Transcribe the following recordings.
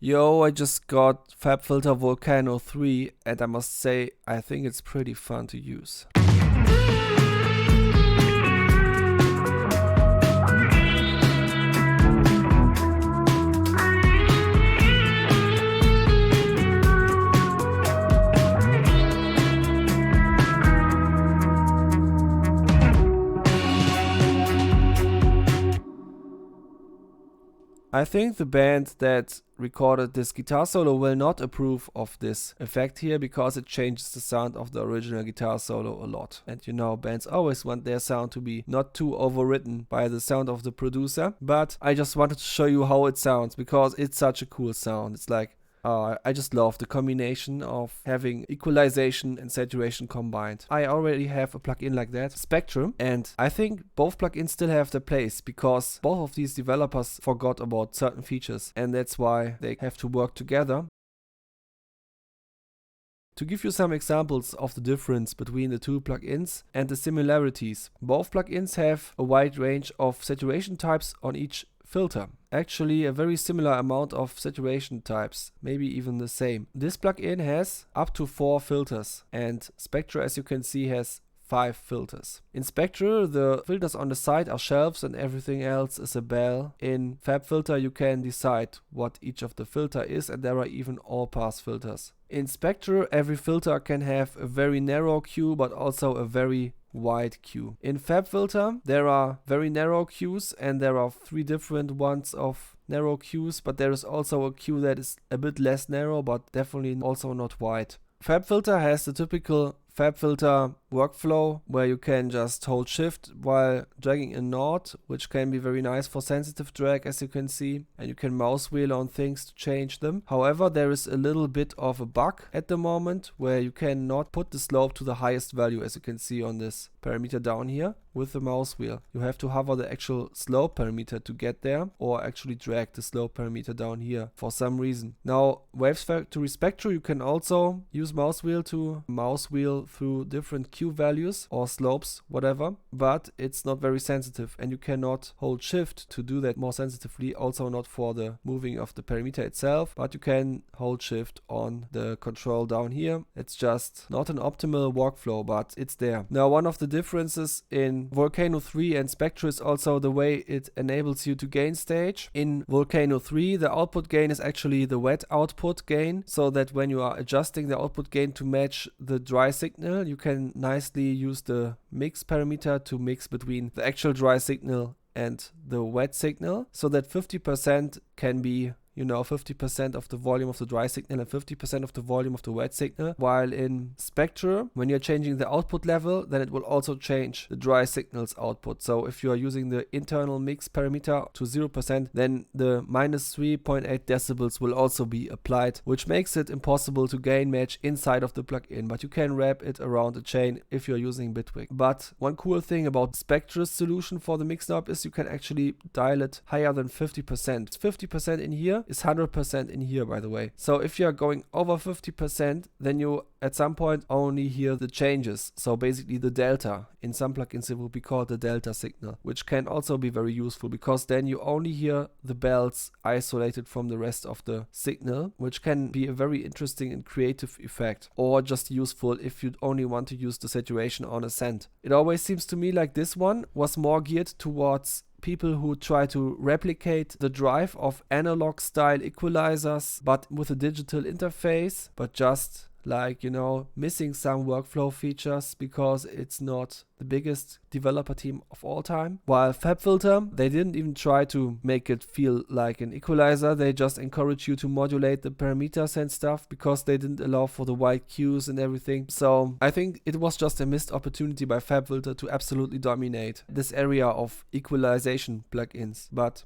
Yo, I just got FabFilter Volcano 3 and I must say, I think it's pretty fun to use. I think the band that recorded this guitar solo will not approve of this effect here because it changes the sound of the original guitar solo a lot. And you know, bands always want their sound to be not too overwritten by the sound of the producer. But I just wanted to show you how it sounds because it's such a cool sound. It's like, I just love the combination of having equalization and saturation combined. I already have a plugin like that, Spectre, and I think both plugins still have their place because both of these developers forgot about certain features and that's why they have to work together. To give you some examples of the difference between the two plugins and the similarities, both plugins have a wide range of saturation types on each filter. Actually a very similar amount of saturation types, maybe even the same. This plugin has up to 4 filters and Spectre, as you can see, has 5 filters. In Spectre, the filters on the side are shelves and everything else is a bell. In FabFilter you can decide what each of the filter is and there are even all-pass filters. In Spectre, every filter can have a very narrow queue but also a very wide queue. In FabFilter there are very narrow queues and there are 3 different ones of narrow queues, but there is also a queue that is a bit less narrow but definitely also not wide. FabFilter has the typical FabFilter workflow where you can just hold shift while dragging a knot, which can be very nice for sensitive drag, as you can see, and you can mouse wheel on things to change them. However, there is a little bit of a bug at the moment where you cannot put the slope to the highest value, as you can see on this parameter down here with the mouse wheel. You have to hover the actual slope parameter to get there or actually drag the slope parameter down here for some reason. Now, Waves Factory Spectre, you can also use mouse wheel to mouse wheel through different Q values or slopes, whatever, but it's not very sensitive and you cannot hold shift to do that more sensitively, also not for the moving of the parameter itself, but you can hold shift on the control down here. It's just not an optimal workflow, but it's there. Now, one of the differences in Volcano 3 and Spectre is also the way it enables you to gain stage. In Volcano 3, the output gain is actually the wet output gain, so that when you are adjusting the output gain to match the dry signal, you can nicely use the mix parameter to mix between the actual dry signal and the wet signal, so that 50% can be 50% of the volume of the dry signal and 50% of the volume of the wet signal. While in Spectre, when you're changing the output level, then it will also change the dry signal's output. So if you are using the internal mix parameter to 0%, then the minus 3.8 decibels will also be applied, which makes it impossible to gain match inside of the plugin, but you can wrap it around a chain if you're using Bitwig. But one cool thing about Spectre's solution for the mix knob is you can actually dial it higher than 50%. 50% in here is 100% in here, by the way. So if you're going over 50%, then you at some point only hear the changes. So basically the delta. In some plugins it will be called the delta signal, which can also be very useful because then you only hear the bells isolated from the rest of the signal, which can be a very interesting and creative effect, or just useful if you only want to use the saturation on a send. It always seems to me like this one was more geared towards people who try to replicate the drive of analog style equalizers but with a digital interface, but just like, missing some workflow features because it's not the biggest developer team of all time. While FabFilter, they didn't even try to make it feel like an equalizer. They just encourage you to modulate the parameters and stuff because they didn't allow for the wide cues and everything. So I think it was just a missed opportunity by FabFilter to absolutely dominate this area of equalization plugins. But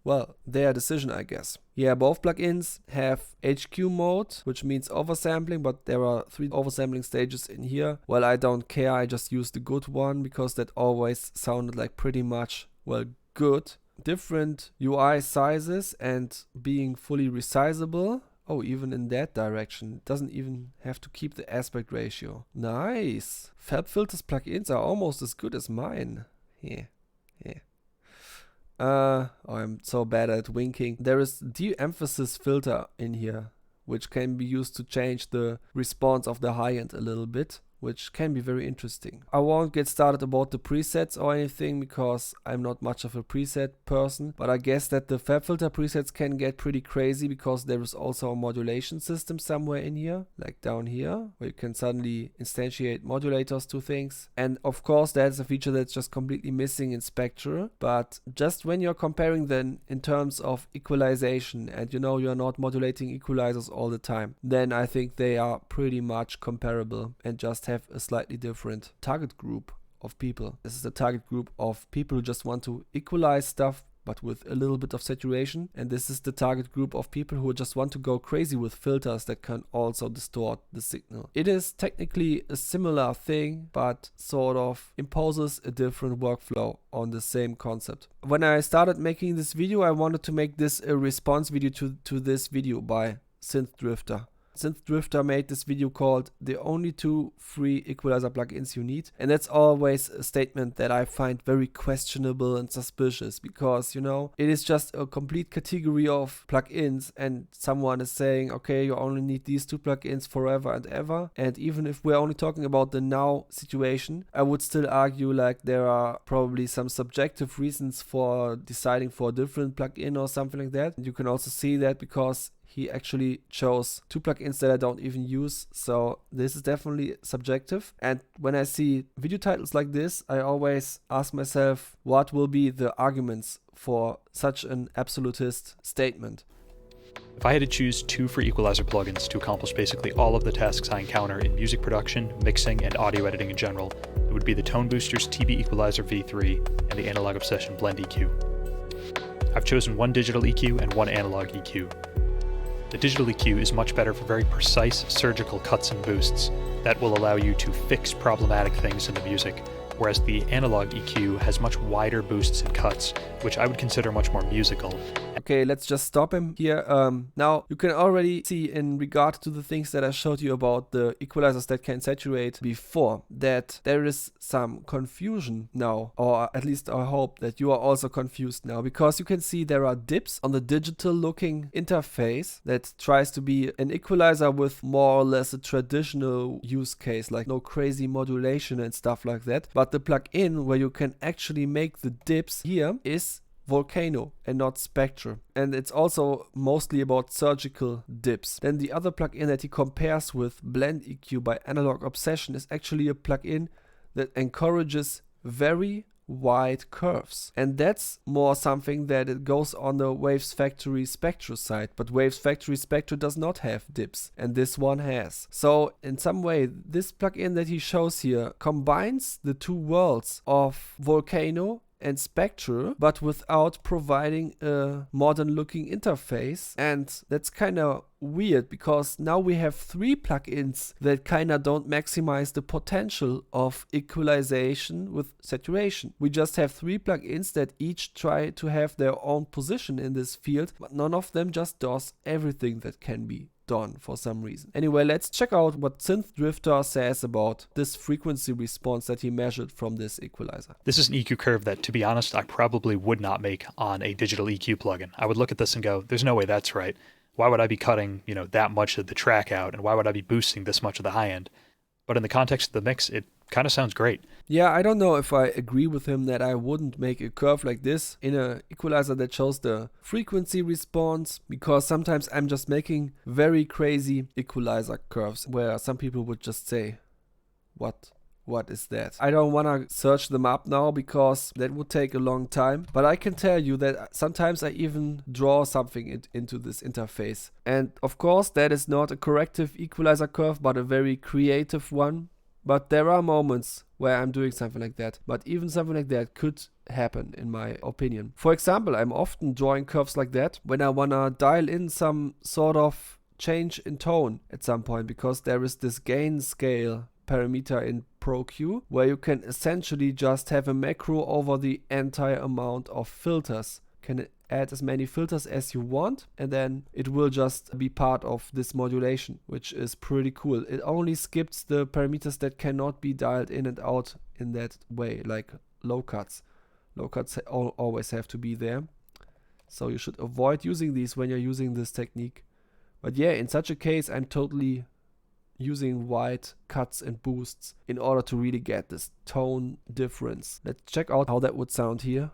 well, their decision, I guess. Yeah, both plugins have HQ mode, which means oversampling, but there are 3 oversampling stages in here. Well, I don't care, I just use the good one because that always sounded like pretty much, well, good. Different UI sizes and being fully resizable. Oh, even in that direction. It doesn't even have to keep the aspect ratio. Nice. FabFilter's plugins are almost as good as mine. Yeah. I'm so bad at winking. There is de-emphasis filter in here, which can be used to change the response of the high end a little bit, which can be very interesting. I won't get started about the presets or anything because I'm not much of a preset person, but I guess that the FabFilter presets can get pretty crazy because there is also a modulation system somewhere in here, like down here, where you can suddenly instantiate modulators to things. And of course, that's a feature that's just completely missing in Spectre, but just when you're comparing then in terms of equalization, and you know you're not modulating equalizers all the time, then I think they are pretty much comparable and just have a slightly different target group of people. This is the target group of people who just want to equalize stuff but with a little bit of saturation, and this is the target group of people who just want to go crazy with filters that can also distort the signal. It is technically a similar thing, but sort of imposes a different workflow on the same concept. When I started making this video, I wanted to make this a response video to this video by Synth Drifter. Synth Drifter made this video called "The Only 2 Free Equalizer Plugins You Need," and that's always a statement that I find very questionable and suspicious, because you know it is just a complete category of plugins and someone is saying, okay, you only need these 2 plugins forever and ever. And even if we're only talking about the now situation, I would still argue like there are probably some subjective reasons for deciding for a different plugin or something like that. And you can also see that because he actually chose 2 plugins that I don't even use, so this is definitely subjective. And when I see video titles like this, I always ask myself, what will be the arguments for such an absolutist statement? If I had to choose 2 free equalizer plugins to accomplish basically all of the tasks I encounter in music production, mixing, and audio editing in general, it would be the Tone Boosters TB Equalizer V3 and the Analog Obsession Blend EQ. I've chosen 1 digital EQ and 1 analog EQ. The digital EQ is much better for very precise surgical cuts and boosts that will allow you to fix problematic things in the music, whereas the analog EQ has much wider boosts and cuts, which I would consider much more musical. Okay, let's just stop him here. Now, you can already see in regard to the things that I showed you about the equalizers that can saturate before, that there is some confusion now, or at least I hope that you are also confused now, because you can see there are dips on the digital looking interface that tries to be an equalizer with more or less a traditional use case, like no crazy modulation and stuff like that. But the plugin where you can actually make the dips here is Volcano and not Spectre, and it's also mostly about surgical dips. Then the other plugin that he compares with, Blend EQ by Analog Obsession, is actually a plugin that encourages very wide curves, and that's more something that it goes on the Waves Factory Spectre side, but Waves Factory Spectre does not have dips, and this one has. So in some way, this plugin that he shows here combines the 2 worlds of Volcano and Spectre, but without providing a modern looking interface. And that's kind of weird, because now we have 3 plugins that kind of don't maximize the potential of equalization with saturation. We just have 3 plugins that each try to have their own position in this field, but none of them just does everything that can be done for some reason. Anyway, let's check out what Synth Drifter says about this frequency response that he measured from this equalizer. This is an EQ curve that, to be honest, I probably would not make on a digital EQ plugin. I would look at this and go, there's no way that's right. Why would I be cutting, that much of the track out, and why would I be boosting this much of the high end? But in the context of the mix, it kind of sounds great. Yeah, I don't know if I agree with him that I wouldn't make a curve like this in an equalizer that shows the frequency response, because sometimes I'm just making very crazy equalizer curves where some people would just say, what is that? I don't want to search them up now because that would take a long time, but I can tell you that sometimes I even draw something into this interface. And of course, that is not a corrective equalizer curve, but a very creative one. But there are moments where I'm doing something like that. But even something like that could happen, in my opinion. For example, I'm often drawing curves like that when I want to dial in some sort of change in tone at some point, because there is this gain scale parameter in ProQ where you can essentially just have a macro over the entire amount of filters. Can add as many filters as you want, and then it will just be part of this modulation, which is pretty cool. It only skips the parameters that cannot be dialed in and out in that way, like low cuts. Low cuts always have to be there. So you should avoid using these when you're using this technique. But yeah, in such a case, I'm totally using wide cuts and boosts in order to really get this tone difference. Let's check out how that would sound here.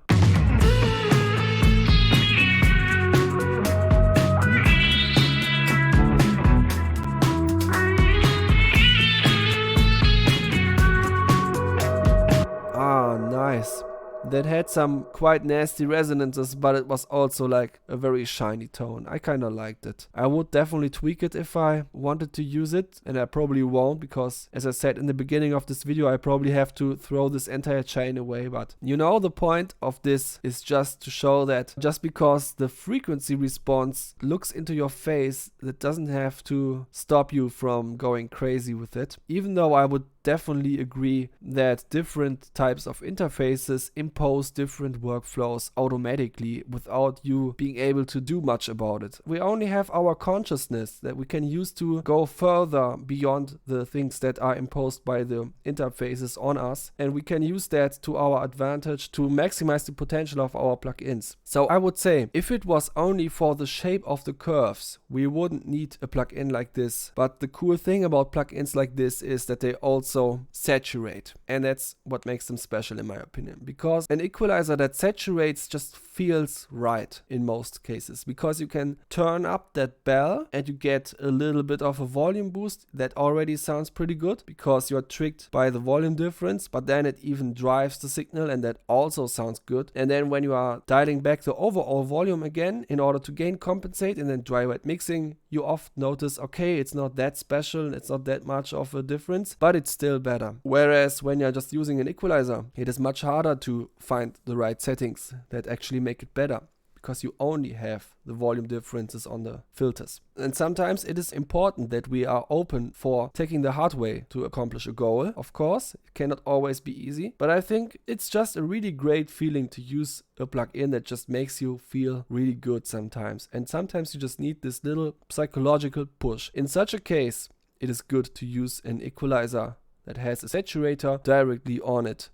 Ah, nice. That had some quite nasty resonances, but it was also like a very shiny tone. I kind of liked it. I would definitely tweak it if I wanted to use it, and I probably won't, because as I said in the beginning of this video, I probably have to throw this entire chain away. But you know, the point of this is just to show that just because the frequency response looks into your face, that doesn't have to stop you from going crazy with it. Even though I would definitely agree that different types of interfaces impose different workflows automatically without you being able to do much about it. We only have our consciousness that we can use to go further beyond the things that are imposed by the interfaces on us, and we can use that to our advantage to maximize the potential of our plugins. So I would say if it was only for the shape of the curves, we wouldn't need a plugin like this. But the cool thing about plugins like this is that they also saturate, and that's what makes them special in my opinion, because an equalizer that saturates just feels right in most cases, because you can turn up that bell and you get a little bit of a volume boost that already sounds pretty good because you're tricked by the volume difference, but then it even drives the signal and that also sounds good. And then when you are dialing back the overall volume again in order to gain compensate and then dry wet mixing, you often notice, okay, it's not that special, it's not that much of a difference, but it's still better. Whereas when you're just using an equalizer, it is much harder to find the right settings that actually make it better, because you only have the volume differences on the filters. And sometimes it is important that we are open for taking the hard way to accomplish a goal. Of course, it cannot always be easy, but I think it's just a really great feeling to use a plugin that just makes you feel really good sometimes. And sometimes you just need this little psychological push. In such a case, it is good to use an equalizer that has a saturator directly on it.